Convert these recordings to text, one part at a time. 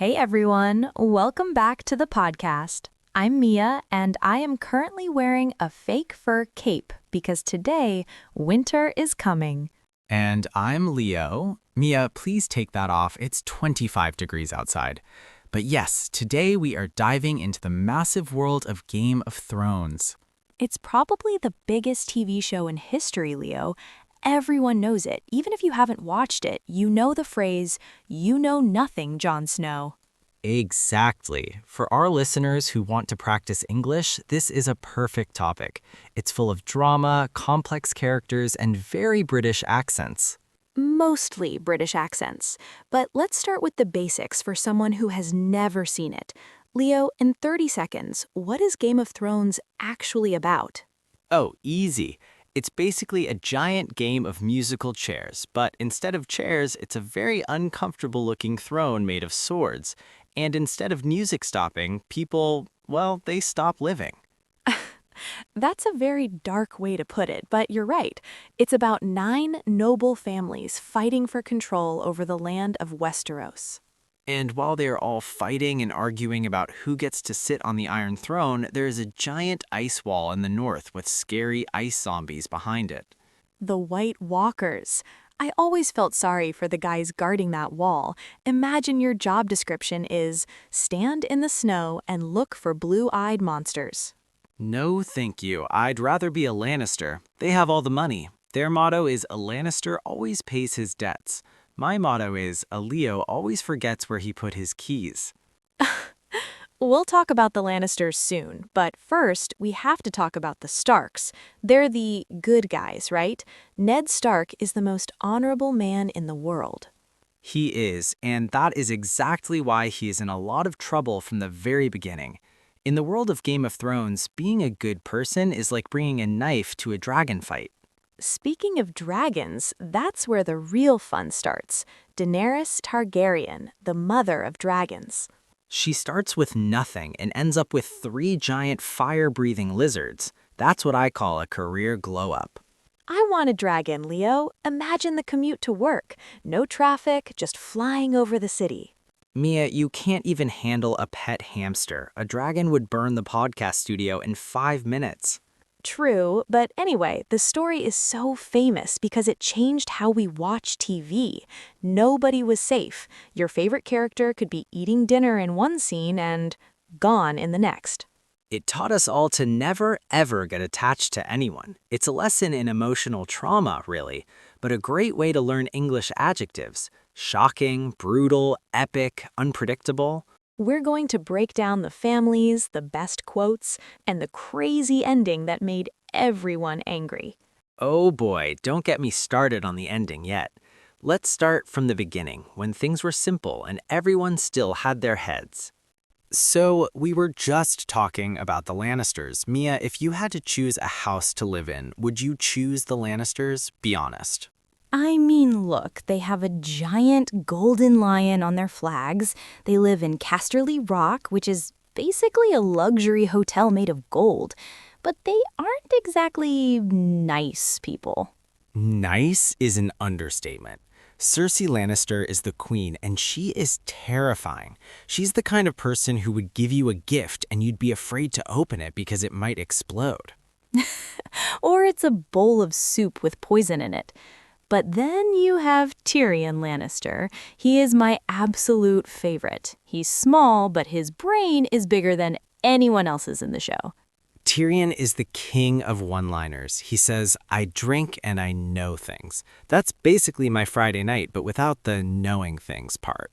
Hey everyone, welcome back to the podcast. I'm Mia and I am currently wearing a fake fur cape because today winter is coming. And I'm Leo. Mia, please take that off. It's 25 degrees outside. But yes, today we are diving into the massive world of Game of Thrones. It's probably the biggest TV show in history, Leo. Everyone knows it. Even if you haven't watched it, you know the phrase, "You know nothing, Jon Snow." Exactly. For our listeners who want to practice English, this is a perfect topic. It's full of drama, complex characters, and very British accents. Mostly British accents. But let's start with the basics for someone who has never seen it. Leo, in 30 seconds, what is Game of Thrones actually about? Oh, easy. It's basically a giant game of musical chairs, but instead of chairs, it's a very uncomfortable-looking throne made of swords. And instead of music stopping, people, well, they stop living. That's a very dark way to put it, but you're right. It's about 9 noble families fighting for control over the land of Westeros. And while they are all fighting and arguing about who gets to sit on the Iron Throne, there is a giant ice wall in the north with scary ice zombies behind it. The White Walkers. I always felt sorry for the guys guarding that wall. Imagine your job description is stand in the snow and look for blue-eyed monsters. No, thank you. I'd rather be a Lannister. They have all the money. Their motto is a Lannister always pays his debts. My motto is a Leo always forgets where he put his keys. We'll talk about the Lannisters soon, but first, we have to talk about the Starks. They're the good guys, right? Ned Stark is the most honorable man in the world. He is, and that is exactly why he is in a lot of trouble from the very beginning. In the world of Game of Thrones, being a good person is like bringing a knife to a dragon fight. Speaking of dragons, that's where the real fun starts. Daenerys Targaryen, the mother of dragons. She starts with nothing and ends up with 3 giant fire-breathing lizards. That's what I call a career glow-up. I want a dragon, Leo. Imagine the commute to work. No traffic, just flying over the city. Mia, you can't even handle a pet hamster. A dragon would burn the podcast studio in 5 minutes. True, but anyway, the story is so famous because it changed how we watch TV. Nobody was safe. Your favorite character could be eating dinner in one scene and gone in the next. It taught us all to never, ever get attached to anyone. It's a lesson in emotional trauma, really, but a great way to learn English adjectives. Shocking, brutal, epic, unpredictable. We're going to break down the families, the best quotes, and the crazy ending that made everyone angry. Oh boy, don't get me started on the ending yet. Let's start from the beginning, when things were simple and everyone still had their heads. So, we were just talking about the Lannisters. Mia, if you had to choose a house to live in, would you choose the Lannisters? Be honest. I mean, look, they have a giant golden lion on their flags. They live in Casterly Rock, which is basically a luxury hotel made of gold. But they aren't exactly nice people. Nice is an understatement. Cersei Lannister is the queen, and she is terrifying. She's the kind of person who would give you a gift and you'd be afraid to open it because it might explode. Or it's a bowl of soup with poison in it. But then you have Tyrion Lannister. He is my absolute favorite. He's small, but his brain is bigger than anyone else's in the show. Tyrion is the king of one-liners. He says, I drink and I know things. That's basically my Friday night, but without the knowing things part.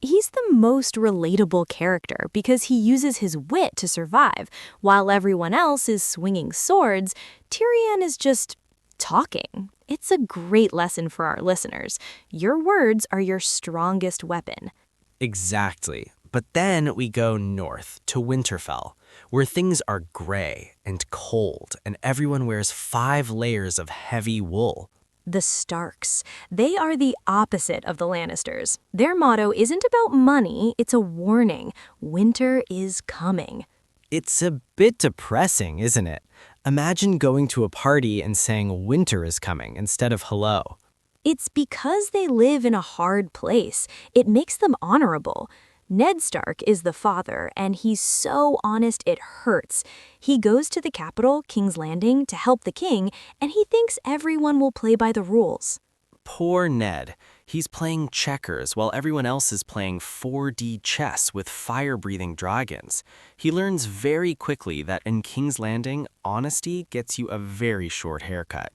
He's the most relatable character because he uses his wit to survive. While everyone else is swinging swords, Tyrion is just talking. It's a great lesson for our listeners. Your words are your strongest weapon. Exactly. But then we go north to Winterfell, where things are gray and cold and everyone wears 5 layers of heavy wool. The Starks. They are the opposite of the Lannisters. Their motto isn't about money, it's a warning. Winter is coming. It's a bit depressing, isn't it? Imagine going to a party and saying winter is coming instead of hello. It's because they live in a hard place. It makes them honorable. Ned Stark is the father, and he's so honest it hurts. He goes to the capital, King's Landing, to help the king, and he thinks everyone will play by the rules. Poor Ned. He's playing checkers while everyone else is playing 4D chess with fire-breathing dragons. He learns very quickly that in King's Landing, honesty gets you a very short haircut.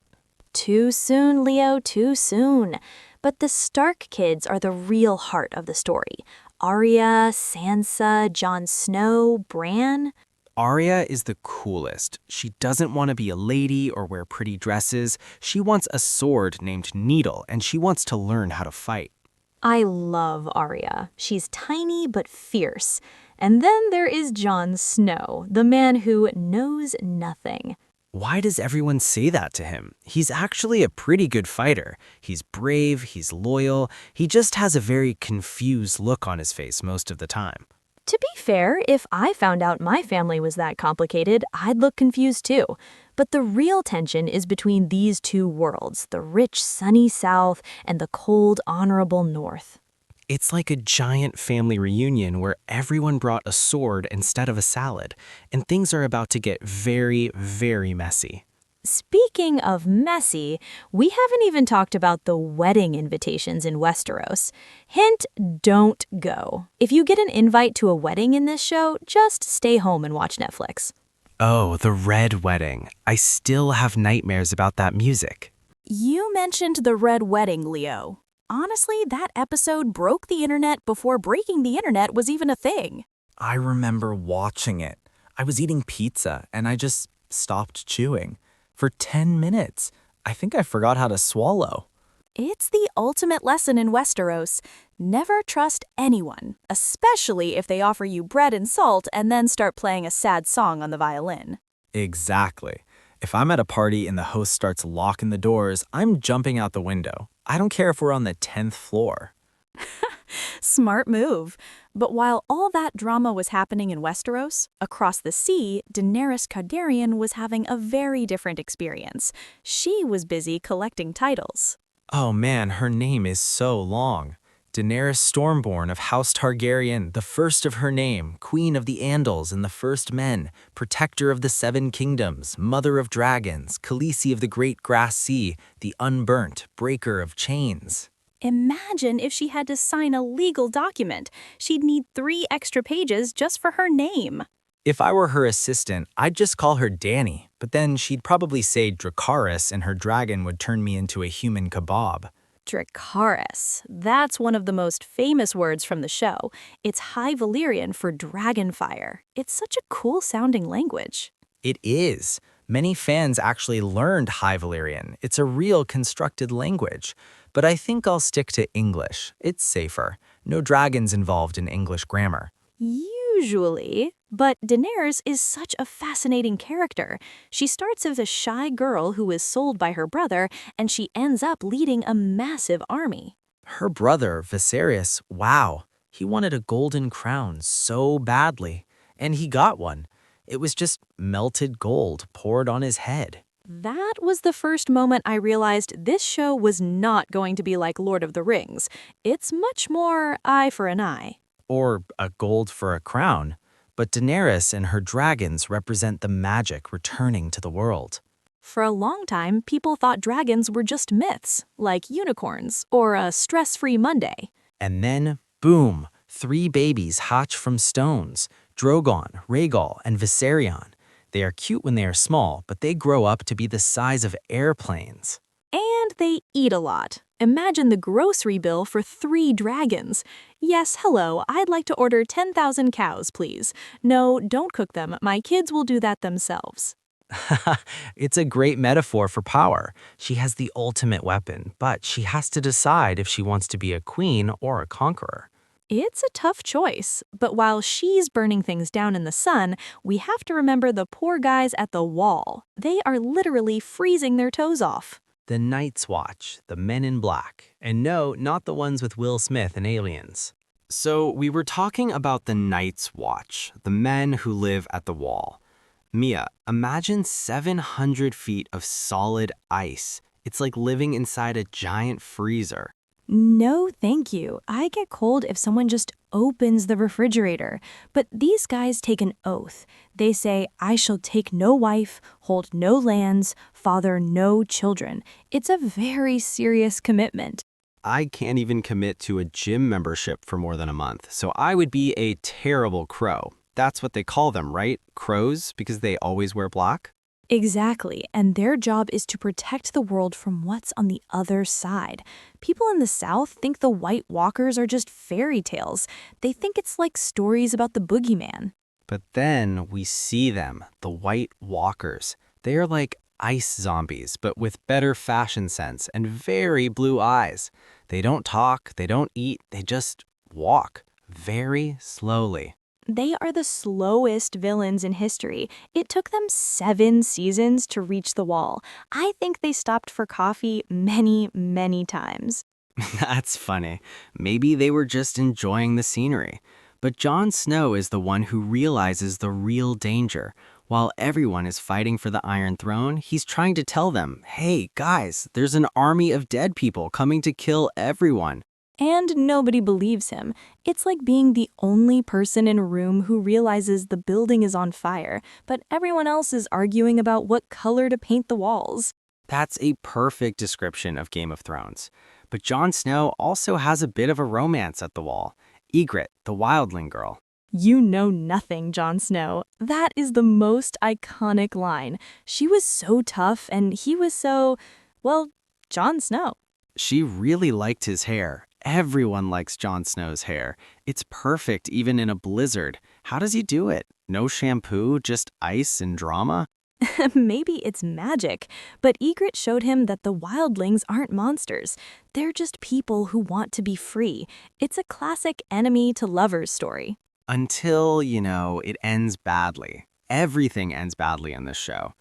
Too soon, Leo, too soon. But the Stark kids are the real heart of the story. Arya, Sansa, Jon Snow, Bran. Arya is the coolest. She doesn't want to be a lady or wear pretty dresses. She wants a sword named Needle, and she wants to learn how to fight. I love Arya. She's tiny but fierce. And then there is Jon Snow, the man who knows nothing. Why does everyone say that to him? He's actually a pretty good fighter. He's brave, he's loyal, he just has a very confused look on his face most of the time. To be fair, if I found out my family was that complicated, I'd look confused too. But the real tension is between these two worlds, the rich, sunny South and the cold, honorable North. It's like a giant family reunion where everyone brought a sword instead of a salad, and things are about to get very, very messy. Speaking of messy, we haven't even talked about the wedding invitations in Westeros. Hint, don't go. If you get an invite to a wedding in this show, just stay home and watch Netflix. Oh, the Red Wedding. I still have nightmares about that music. You mentioned the Red Wedding, Leo. Honestly, that episode broke the internet before breaking the internet was even a thing. I remember watching it. I was eating pizza and I just stopped chewing. For 10 minutes, I think I forgot how to swallow. It's the ultimate lesson in Westeros. Never trust anyone, especially if they offer you bread and salt and then start playing a sad song on the violin. Exactly. If I'm at a party and the host starts locking the doors, I'm jumping out the window. I don't care if we're on the 10th floor. Smart move. But while all that drama was happening in Westeros, across the sea, Daenerys Targaryen was having a very different experience. She was busy collecting titles. Oh man, her name is so long. Daenerys Stormborn of House Targaryen, the first of her name, Queen of the Andals and the First Men, Protector of the Seven Kingdoms, Mother of Dragons, Khaleesi of the Great Grass Sea, the Unburnt, Breaker of Chains. Imagine if she had to sign a legal document. She'd need 3 extra pages just for her name. If I were her assistant, I'd just call her Dany, but then she'd probably say Dracarys and her dragon would turn me into a human kebab. Dracarys. That's one of the most famous words from the show. It's High Valyrian for dragon fire. It's such a cool-sounding language. It is. Many fans actually learned High Valyrian. It's a real constructed language. But I think I'll stick to English. It's safer. No dragons involved in English grammar. Usually. But Daenerys is such a fascinating character. She starts as a shy girl who is sold by her brother, and she ends up leading a massive army. Her brother, Viserys, wow, he wanted a golden crown so badly. And he got one. It was just melted gold poured on his head. That was the first moment I realized this show was not going to be like Lord of the Rings. It's much more eye for an eye. Or a gold for a crown. But Daenerys and her dragons represent the magic returning to the world. For a long time, people thought dragons were just myths, like unicorns or a stress-free Monday. And then, boom, 3 babies hatch from stones. Drogon, Rhaegal, and Viserion. They are cute when they are small, but they grow up to be the size of airplanes. And they eat a lot. Imagine the grocery bill for 3 dragons. Yes, hello, I'd like to order 10,000 cows, please. No, don't cook them. My kids will do that themselves. It's a great metaphor for power. She has the ultimate weapon, but she has to decide if she wants to be a queen or a conqueror. It's a tough choice, but while she's burning things down in the sun, we have to remember the poor guys at the wall. They are literally freezing their toes off. The Night's Watch, the Men in Black, and no, not the ones with Will Smith and aliens. So we were talking about the Night's Watch, the men who live at the wall. Mia, imagine 700 feet of solid ice. It's like living inside a giant freezer. No, thank you. I get cold if someone just opens the refrigerator. But these guys take an oath. They say, I shall take no wife, hold no lands, father no children. It's a very serious commitment. I can't even commit to a gym membership for more than a month, so I would be a terrible crow. That's what they call them, right? Crows, because they always wear black? Exactly, and their job is to protect the world from what's on the other side. People in the South think the White Walkers are just fairy tales. They think it's like stories about the boogeyman. But then we see them, the White Walkers. They are like ice zombies, but with better fashion sense and very blue eyes. They don't talk, they don't eat, they just walk very slowly. They are the slowest villains in history. It took them 7 seasons to reach the wall. I think they stopped for coffee many, many times. That's funny. Maybe they were just enjoying the scenery. But Jon Snow is the one who realizes the real danger. While everyone is fighting for the Iron Throne, he's trying to tell them, hey, guys, there's an army of dead people coming to kill everyone. And nobody believes him. It's like being the only person in a room who realizes the building is on fire, but everyone else is arguing about what color to paint the walls. That's a perfect description of Game of Thrones. But Jon Snow also has a bit of a romance at the wall. Ygritte, the wildling girl. You know nothing, Jon Snow. That is the most iconic line. She was so tough and he was so, well, Jon Snow. She really liked his hair. Everyone likes Jon Snow's hair. It's perfect even in a blizzard. How does he do it? No shampoo, just ice and drama? Maybe it's magic, but Ygritte showed him that the wildlings aren't monsters. They're just people who want to be free. It's a classic enemy to lovers story. Until, it ends badly. Everything ends badly in this show.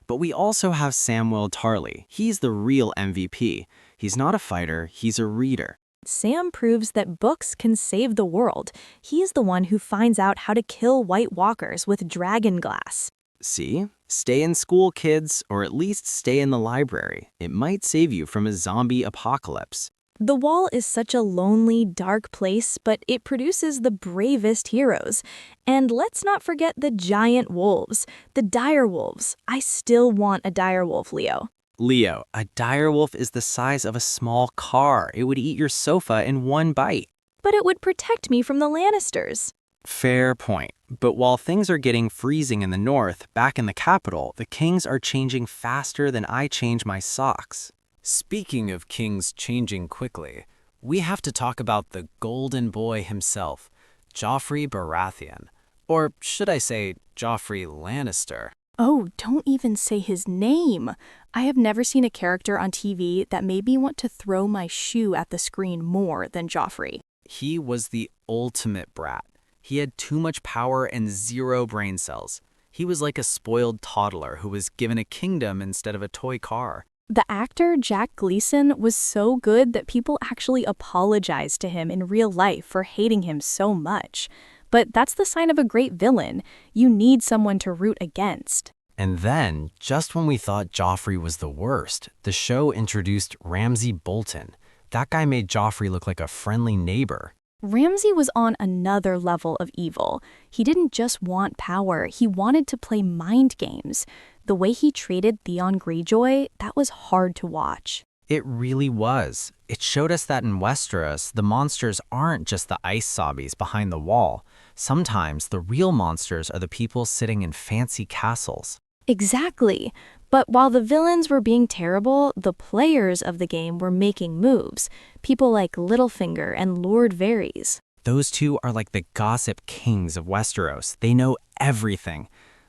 But we also have Samwell Tarly. He's the real MVP. He's not a fighter, he's a reader. Sam proves that books can save the world. He's the one who finds out how to kill White Walkers with dragon glass. See? Stay in school, kids, or at least stay in the library. It might save you from a zombie apocalypse. The Wall is such a lonely, dark place, but it produces the bravest heroes. And let's not forget the giant wolves, the direwolves. I still want a direwolf, Leo. Leo, a direwolf is the size of a small car. It would eat your sofa in one bite. But it would protect me from the Lannisters. Fair point. But while things are getting freezing in the north, back in the capital, the kings are changing faster than I change my socks. Speaking of kings changing quickly, we have to talk about the golden boy himself, Joffrey Baratheon. Or should I say, Joffrey Lannister? Oh, don't even say his name. I have never seen a character on TV that made me want to throw my shoe at the screen more than Joffrey. He was the ultimate brat. He had too much power and 0 brain cells. He was like a spoiled toddler who was given a kingdom instead of a toy car. The actor Jack Gleason was so good that people actually apologized to him in real life for hating him so much. But that's the sign of a great villain. You need someone to root against. And then, just when we thought Joffrey was the worst, the show introduced Ramsay Bolton. That guy made Joffrey look like a friendly neighbor. Ramsay was on another level of evil. He didn't just want power, he wanted to play mind games. The way he treated Theon Greyjoy, that was hard to watch. It really was. It showed us that in Westeros, the monsters aren't just the ice zombies behind the wall. Sometimes the real monsters are the people sitting in fancy castles. Exactly. But while the villains were being terrible, the players of the game were making moves. People like Littlefinger and Lord Varys. Those two are like the gossip kings of Westeros. They know everything.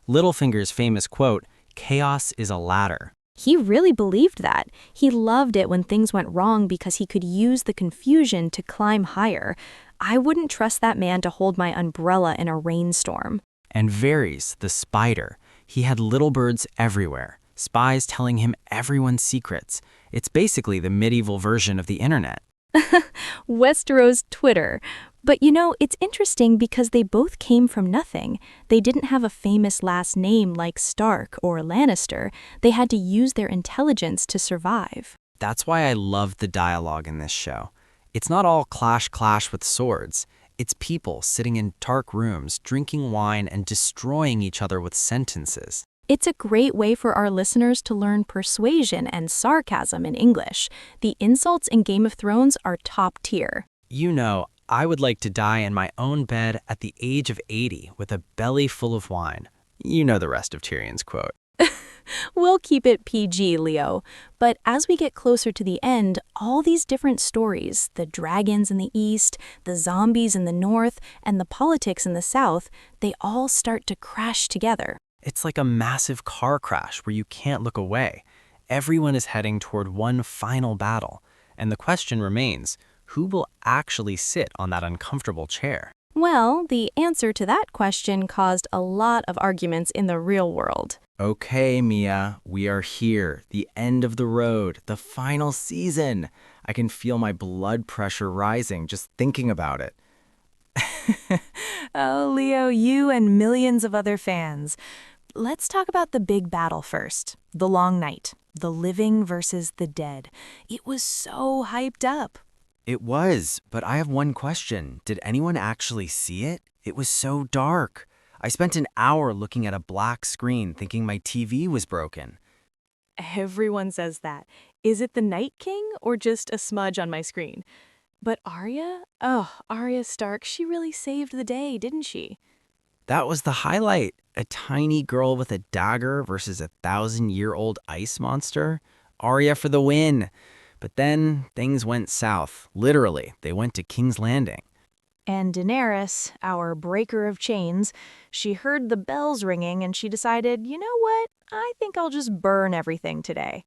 Littlefinger's famous quote, "Chaos is a ladder." He really believed that. He loved it when things went wrong because he could use the confusion to climb higher. I wouldn't trust that man to hold my umbrella in a rainstorm. And Varys, the spider, he had little birds everywhere, spies telling him everyone's secrets. It's basically the medieval version of the internet. Westeros Twitter. But it's interesting because they both came from nothing. They didn't have a famous last name like Stark or Lannister. They had to use their intelligence to survive. That's why I love the dialogue in this show. It's not all clash with swords. It's people sitting in dark rooms, drinking wine and destroying each other with sentences. It's a great way for our listeners to learn persuasion and sarcasm in English. The insults in Game of Thrones are top tier. You know, I would like to die in my own bed at the age of 80 with a belly full of wine. You know the rest of Tyrion's quote. We'll keep it PG, Leo. But as we get closer to the end, all these different stories, the dragons in the east, the zombies in the north, and the politics in the south, they all start to crash together. It's like a massive car crash where you can't look away. Everyone is heading toward one final battle. And the question remains, who will actually sit on that uncomfortable chair? Well, the answer to that question caused a lot of arguments in the real world. Okay, Mia, we are here. The end of the road, the final season. I can feel my blood pressure rising just thinking about it. Oh, Leo, you and millions of other fans. Let's talk about the big battle first. The long night. The living versus the dead. It was so hyped up. It was, but I have one question. Did anyone actually see it? It was so dark. I spent an hour looking at a black screen thinking my TV was broken. Everyone says that. Is it the Night King or just a smudge on my screen? But Arya? Oh, Arya Stark, she really saved the day, didn't she? That was the highlight. A tiny girl with a dagger versus a 1,000-year-old ice monster. Arya for the win. But then things went south. Literally, they went to King's Landing. And Daenerys, our breaker of chains, she heard the bells ringing and she decided, you know what? I think I'll just burn everything today.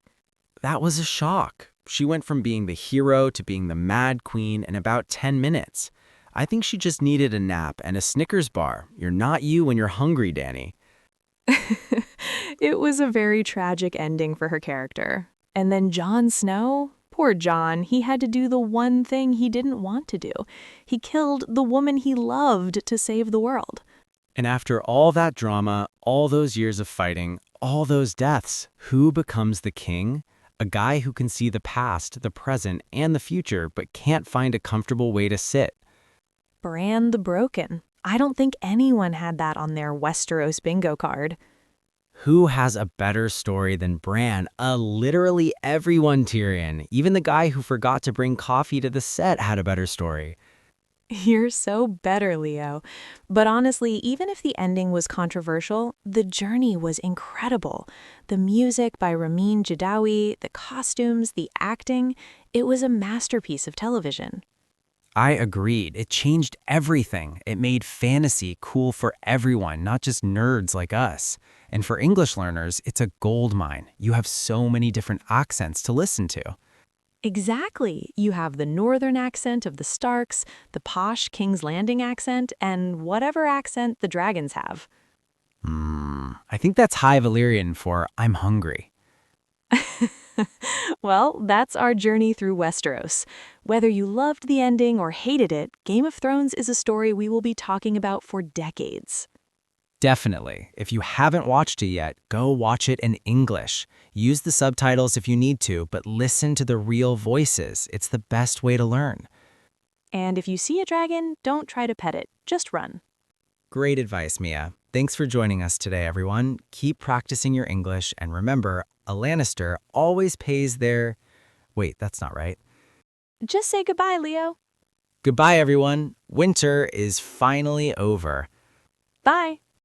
That was a shock. She went from being the hero to being the Mad Queen in about 10 minutes. I think she just needed a nap and a Snickers bar. You're not you when you're hungry, Dany. It was a very tragic ending for her character. And then Jon Snow? Poor Jon, he had to do the one thing he didn't want to do. He killed the woman he loved to save the world. And after all that drama, all those years of fighting, all those deaths, who becomes the king? A guy who can see the past, the present, and the future, but can't find a comfortable way to sit. Bran the Broken. I don't think anyone had that on their Westeros bingo card. Who has a better story than Bran? Literally everyone, Tyrion. Even the guy who forgot to bring coffee to the set had a better story. You're so better, Leo. But honestly, even if the ending was controversial, the journey was incredible. The music by Ramin Jadawi, the costumes, the acting, it was a masterpiece of television. I agreed. It changed everything. It made fantasy cool for everyone, not just nerds like us. And for English learners, it's a goldmine. You have so many different accents to listen to. Exactly. You have the northern accent of the Starks, the posh King's Landing accent, and whatever accent the dragons have. I think that's High Valyrian for I'm hungry. Well, that's our journey through Westeros. Whether you loved the ending or hated it, Game of Thrones is a story we will be talking about for decades. Definitely. If you haven't watched it yet, go watch it in English. Use the subtitles if you need to, but listen to the real voices. It's the best way to learn. And if you see a dragon, don't try to pet it, just run. Great advice, Mia. Thanks for joining us today, everyone. Keep practicing your English, and remember, a Lannister always pays their... Wait, that's not right. Just say goodbye, Leo. Goodbye, everyone. Winter is finally over. Bye.